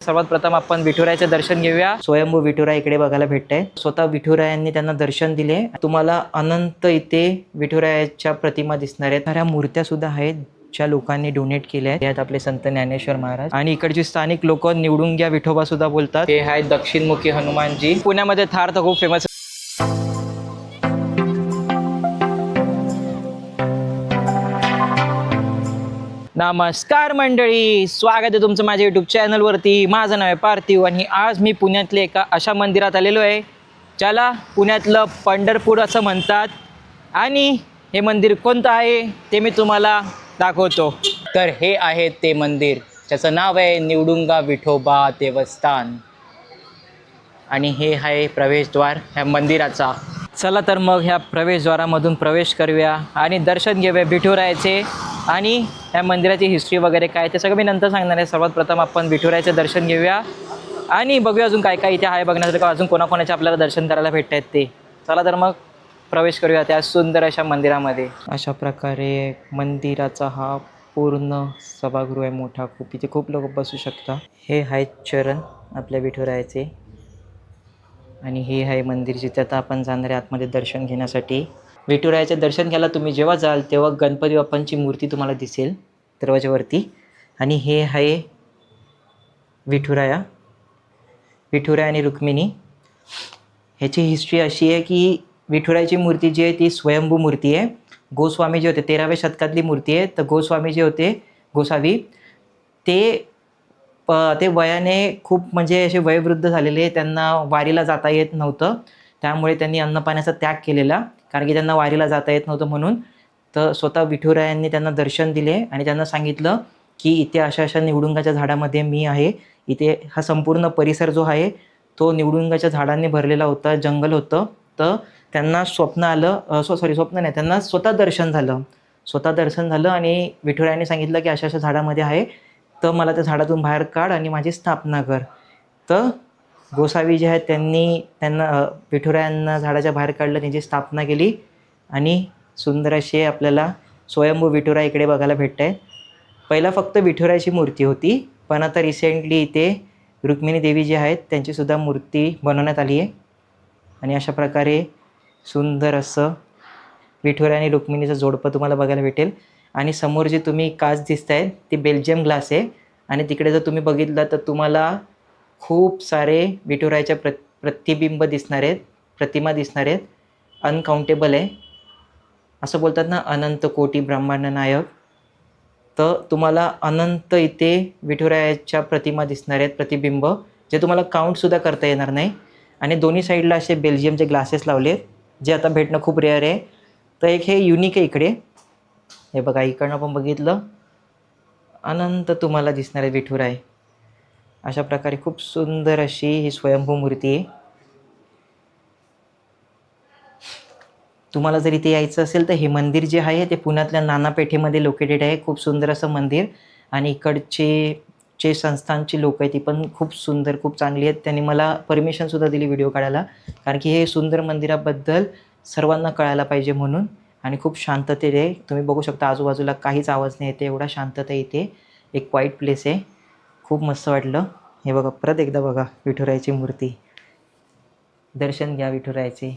सर्वात प्रथम आपण विठुरायाचे दर्शन घेऊया। स्वयंभू विठुराय इकडे बघायला भेटतंय। स्वतः विठुरायांनी त्यांना दर्शन दिले। तुम्हाला अनंत इथे विठुरायाच्या प्रतिमा दिसणार आहेत। साऱ्या मूर्त्या सुद्धा आहेत ज्या लोकांनी डोनेट केल्या आहेत। यात आपले संत ज्ञानेश्वर महाराज आणि इकडची स्थानिक लोक निवडून घ्या विठोबा सुद्धा बोलतात। हे आहेत दक्षिणमुखी हनुमानजी। पुण्यामध्ये थार तर खूप फेमस। नमस्कार मंडळी, स्वागत आहे तुमचं माझ्या यूट्यूब चॅनलवरती। माझं नाव आहे पार्थिव आणि आज मी पुण्यातल्या एका अशा मंदिरात आलेलो आहे ज्याला पुण्यातलं पंढरपूर असं म्हणतात। आणि हे मंदिर कोणतं आहे ते मी तुम्हाला दाखवतो। तर हे आहे ते मंदिर ज्याचं नाव आहे निवडुंगा विठोबा देवस्थान आणि हे आहे प्रवेशद्वार ह्या मंदिराचा। चला तर मग ह्या प्रवेशद्वारामधून प्रवेश करूया आणि दर्शन घेऊया विठुरायाचे। आणि ह्या मंदिराची हिस्ट्री वगैरे काय ते सगळं मी नंतर सांगणार आहे। सर्वात प्रथम आपण विठुरायाचे दर्शन घेऊया आणि बघूया अजून काय काय इथे आहे बघण्यासारखं, अजून कोणाकोणाचे आपल्याला दर्शन करायला भेटत आहेत ते। चला तर मग प्रवेश करूया त्या सुंदर अशा मंदिरामध्ये। अशा प्रकारे मंदिराचा हा पूर्ण सभागृह आहे मोठा, खूप इथे खूप लोक बसू शकता। हे आहेत चरण आपल्या विठुरायाचे आणि हे आहे मंदिर जिथे आता आपण जाणार आहे आतमध्ये दर्शन घेण्यासाठी। विठुरायाचे दर्शन घ्यायला तुम्ही जेव्हा जाल तेव्हा गणपती बाप्पांची मूर्ती तुम्हाला दिसेल दरवाज्यावरती। आणि हे आहे विठुराया आणि रुक्मिणी। ह्याची हिस्ट्री अशी आहे की विठुरायाची मूर्ती जी आहे ती स्वयंभू मूर्ती आहे। गोस्वामी जे होते 13व्या शतकातली मूर्ती आहे। तर गोस्वामी जे होते गोसावी ते वयाने खूप म्हणजे असे वयोवृद्ध झालेले, त्यांना वारीला जाता येत नव्हतं। त्यामुळे त्यांनी अन्नपाण्याचा त्याग केलेला, कारण की त्यांना वारीला जाता येत नव्हतं म्हणून। तर स्वतः विठुरायांनी त्यांना दर्शन दिले आणि त्यांना सांगितलं की इथे अशा अशा निवडुंगाच्या झाडामध्ये मी आहे। इथे हा संपूर्ण परिसर जो आहे तो निवडुंगाच्या झाडांनी भरलेला होता, जंगल होतं। तर त्यांना स्वप्न आलं, स्वप्न नाही, त्यांना स्वतः दर्शन झालं आणि विठुरायांनी सांगितलं की अशा अशा झाडामध्ये आहे, तर मला त्या झाडातून बाहेर काढ आणि माझी स्थापना कर। तर गोसावी जे आहेत त्यांना विठुरायांना झाडाच्या बाहेर काढलं, त्यांची स्थापना केली आणि सुंदर असे आपल्याला स्वयंभू विठुराय इकडे बघायला भेटत आहे। पहिला फक्त विठुरायाची मूर्ती होती, पण आता रिसेंटली इथे रुक्मिणी देवी जी आहेत त्यांचीसुद्धा मूर्ती बनवण्यात आली आहे। आणि अशा प्रकारे सुंदर असं विठुराय आणि रुक्मिणीचं जोडपं तुम्हाला बघायला भेटेल। आणि समोर जे तुम्ही काच दिसत आहे ते बेल्जियम ग्लास आहे। आणि तिकडे जर तुम्ही बघितलं तर तुम्हाला खूप सारे विठुरायाच्या प्रतिबिंब दिसणार आहेत, प्रतिमा दिसणार आहेत। अनकाउंटेबल आहे, असं बोलतात ना अनंत कोटी ब्रह्मांड नायक। तर तुम्हाला अनंत इथे विठुरायाच्या प्रतिमा दिसणार आहेत, प्रतिबिंब, जे तुम्हाला काउंटसुद्धा करता येणार नाही। आणि दोन्ही साईडला असे बेल्जियमचे ग्लासेस लावले आहेत जे आता भेटणं खूप रेअर आहे। तर एक हे युनिक आहे इकडे, हे बघा इकडनं पण बघितलं अनंत तुम्हाला दिसणार आहे विठुराय। अशा प्रकारे खूप सुंदर अशी ही स्वयंभू मूर्ती आहे। तुम्हाला जर इथे यायचं असेल तर हे मंदिर जे आहे ते पुण्यातल्या नाना पेठेमध्ये लोकेटेड आहे। खूप सुंदर असं मंदिर आणि इकडचे संस्थानची लोक आहेत ती पण खूप सुंदर, खूप चांगली आहेत। त्यांनी मला परमिशनसुद्धा दिली व्हिडिओ काढायला, कारण की हे सुंदर मंदिराबद्दल सर्वांना कळायला पाहिजे म्हणून। आणि खूप शांततेत आहे, तुम्ही बघू शकता आजूबाजूला काहीच आवाज नाही येते, एवढा शांतता इथे। एक क्वाईट प्लेस आहे, खूप मस्त वाटलं। हे बघा परत एकदा बघा विठुरायाची मूर्ती, दर्शन घ्या विठुरायाचे।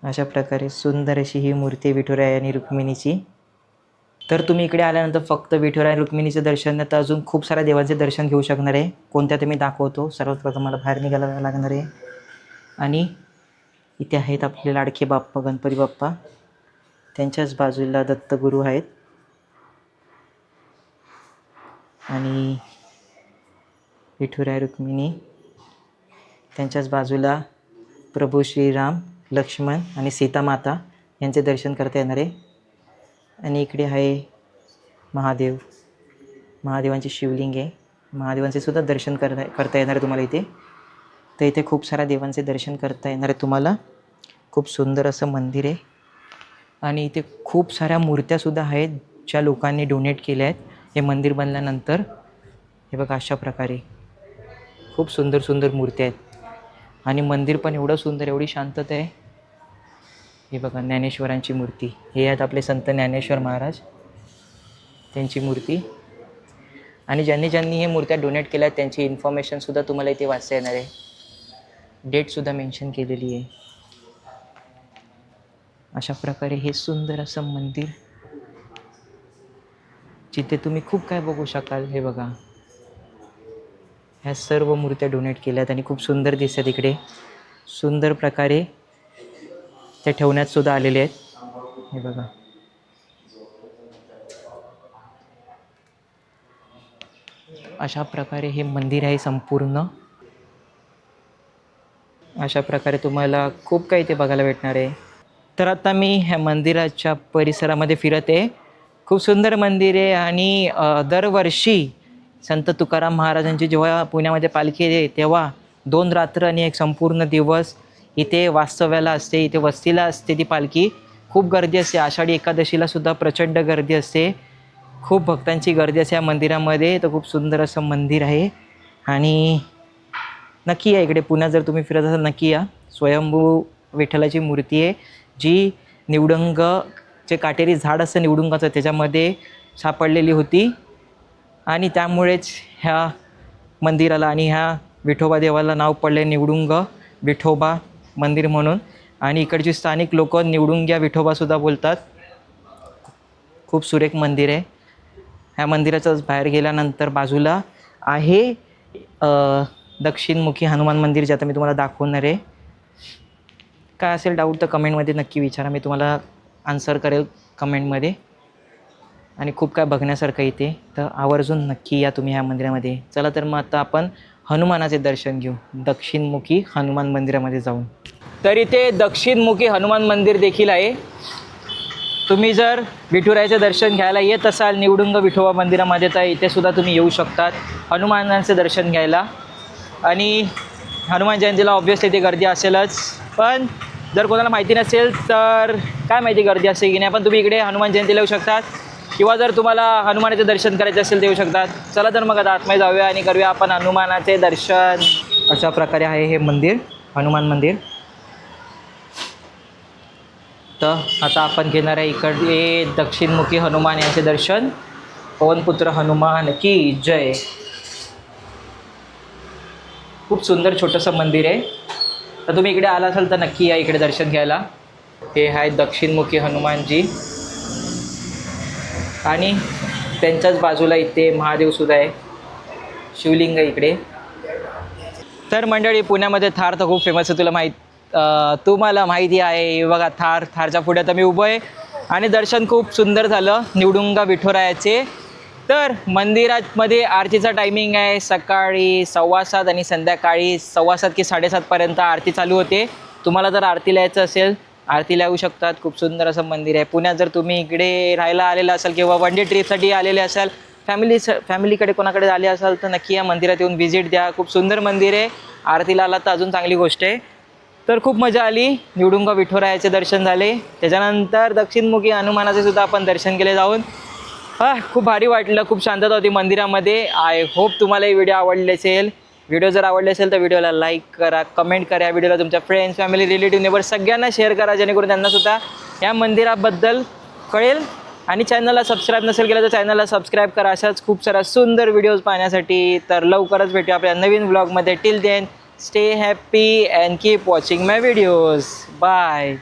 अशा प्रकारे सुंदर अशी ही मूर्ती विठुराय आणि रुक्मिणीची। तर तुम्ही इकडे आल्यानंतर फक्त विठुराय आणि रुक्मिणीचं दर्शन नाही तर अजून खूप साऱ्या देवांचे दर्शन घेऊ शकणार आहे। कोणत्या ते मी दाखवतो। सर्वात प्रथम मला बाहेर निघायला लागणार आहे आणि इथे आहेत आपले लाडके बाप्पा गणपती बाप्पा, त्यांच्याच बाजूला दत्तगुरू आहेत आणि विठुराय रुक्मिणी, त्यांच्याच बाजूला प्रभू श्रीराम, लक्ष्मण आणि सीतामाता यांचे दर्शन करता येणार आहे। आणि इकडे आहे महादेवांची शिवलिंग आहे, महादेवांचे सुद्धा दर्शन करता येणार आहे तुम्हाला इथे। तर इथे खूप साऱ्या देवांचे दर्शन करता येणार आहे तुम्हाला। खूप सुंदर असं मंदिर आहे आणि इथे खूप साऱ्या मूर्त्यासुद्धा आहेत ज्या लोकांनी डोनेट केल्या आहेत हे मंदिर बनल्यानंतर। हे बघा अशा प्रकारे खूप सुंदर सुंदर मूर्त्या आहेत आणि मंदिर पण एवढं सुंदर, एवढी शांतता आहे। हे बघा ज्ञानेश्वरांची मूर्ती, हे आहेत आपले संत ज्ञानेश्वर महाराज, त्यांची मूर्ती। आणि ज्यांनी ज्यांनी हे मूर्त्या डोनेट केल्या त्यांची इन्फॉर्मेशनसुद्धा तुम्हाला इथे वाचता येणार आहे. डेटसुद्धा मेन्शन केलेली आहे. अशा प्रकारे हे सुंदर असं मंदिर, जिथे तुम्ही खूप काय बघू शकाल. हे बघा, ह्या सर्व मूर्त्या डोनेट केल्यात आणि खूप सुंदर दिसतात. इकडे सुंदर प्रकारे ते ठेवण्यात सुद्धा आलेले आहेत. हे बघा, अशा प्रकारे हे मंदिर आहे संपूर्ण. अशा प्रकारे तुम्हाला खूप काही इथे बघायला भेटणार आहे. तर आता मी ह्या मंदिराच्या परिसरामध्ये फिरत आहे. खूप सुंदर मंदिर आहे आणि दरवर्षी संत तुकाराम महाराजांची जेव्हा पुण्यामध्ये पालखी येते तेव्हा 2 रात्र आणि 1 संपूर्ण दिवस इथे वास्तव्याला असते, इथे वस्तीला असते ती पालखी. खूप गर्दी असते. आषाढी एकादशीला सुद्धा प्रचंड गर्दी असते. खूप भक्तांची गर्दी असते या मंदिरामध्ये. तर खूप सुंदर असं मंदिर आहे आणि नक्की या इकडे. पुण्यात जर तुम्ही फिरत असाल नक्की या. स्वयंभू विठ्ठलाची मूर्ती आहे जी निवडुंगचे काटेरी झाड असतं निवडुंगाचं, त्याच्यामध्ये सापडलेली होती आणि त्यामुळेच ह्या मंदिराला आणि ह्या विठोबा देवाला नाव पडले निवडुंग विठोबा मंदिर म्हणून. आणि इकडची स्थानिक लोक निवडुंग्या विठोबासुद्धा बोलतात. खूप सुरेख मंदिर आहे. ह्या मंदिराचं बाहेर गेल्यानंतर बाजूला आहे दक्षिणमुखी हनुमान मंदिर, जे आता मी तुम्हाला दाखवणार आहे. काय असेल डाऊट तर कमेंटमध्ये नक्की विचारा, मी तुम्हाला आन्सर करेल कमेंटमध्ये. आणि खूप काय बघण्यासारखं इथे, तर आवर्जून नक्की या तुम्ही ह्या मंदिरामध्ये. चला तर मग आता आपण हनुमानाचे दर्शन घेऊ दक्षिणमुखी हनुमान मंदिरामध्ये जाऊन. तर इथे दक्षिणमुखी हनुमान मंदिर देखील आहे. तुम्ही जर विठुरायाचे दर्शन घ्यायला येत असाल निवडुंग विठोबा मंदिरामध्ये तर इथे सुद्धा तुम्ही येऊ शकतात हनुमानांचे दर्शन घ्यायला. आणि हनुमान जयंतीला ऑब्व्हियसली इथे गर्दी असेलच, पण जर कोणाला माहिती नसेल तर काय माहिती गर्दी असते की नाही, पण तुम्ही इकडे हनुमान जयंतीला येऊ शकतात किंवा जर तुम्हाला हनुमानाचे दर्शन करायचे असेल ते येऊ शकतात. चला तर मग आता आतमध्ये जाऊया आणि करूया आपण हनुमानाचे दर्शन. अशा प्रकारे आहे हे मंदिर, हनुमान मंदिर. तर आता आपण घेणार आहे इकडे दक्षिणमुखी हनुमान यांचे दर्शन. पवनपुत्र हनुमान की जय. खूप सुंदर छोटंसं मंदिर आहे. तर तुम्ही इकडे आला असाल तर नक्की या इकडे दर्शन घ्यायला. हे आहे दक्षिणमुखी हनुमानजी आणि त्यांच्याच बाजूला इथे महादेवसुद्धा आहे, शिवलिंग इकडे. तर मंडळी, पुण्यामध्ये थार तर खूप फेमस आहे, तुम्हाला माहिती आहे. बघा थारच्या पुढे आता मी उभं आहे आणि दर्शन खूप सुंदर झालं निवडुंगा विठुरायाचे. तर मंदिरामध्ये आरतीचा टायमिंग आहे सकाळी 7:15 आणि संध्याकाळी 7:15 की 7:30 पर्यंत आरती चालू होते. तुम्हाला जर आरतीला यायचं असेल आरतीला येऊ शकतात. खूप सुंदर असं मंदिर आहे. पुण्यात जर तुम्ही इकडे राहायला आलेला असाल किंवा वन डे ट्रिपसाठी आलेले असाल, फॅमिलीकडे कोणाकडे आले असाल तर नक्की या मंदिरात येऊन व्हिजिट द्या. खूप सुंदर मंदिर आहे. आरतीला आला तर अजून चांगली गोष्ट आहे. तर खूप मजा आली. निवडुंगा विठुरायाचे दर्शन झाले. त्याच्यानंतर दक्षिणमुखी हनुमानाचे सुद्धा आपण दर्शन केले जाऊन. खूप भारी वाटलं. खूप शांतता होती मंदिरामध्ये. आय होप तुम्हाला ही व्हिडिओ आवडली असेल. व्हिडिओ जर आवडले असेल तर व्हिडिओला लाईक करा, कमेंट करा. व्हिडिओला तुमच्या फ्रेंड्स, फॅमिली, रिलेटिव्ह, नेबर सगळ्यांना शेअर करा, जेणेकरून त्यांनासुद्धा या मंदिराबद्दल कळेल. आणि चॅनलला सबस्क्राईब नसेल केलं तर चॅनलला सबस्क्राईब करा अशाच खूप साऱ्या सुंदर व्हिडिओज पाहण्यासाठी. तर लवकरच भेटूया आपल्या नवीन व्लॉगमध्ये. Till then stay happy and keep watching my videos. Bye.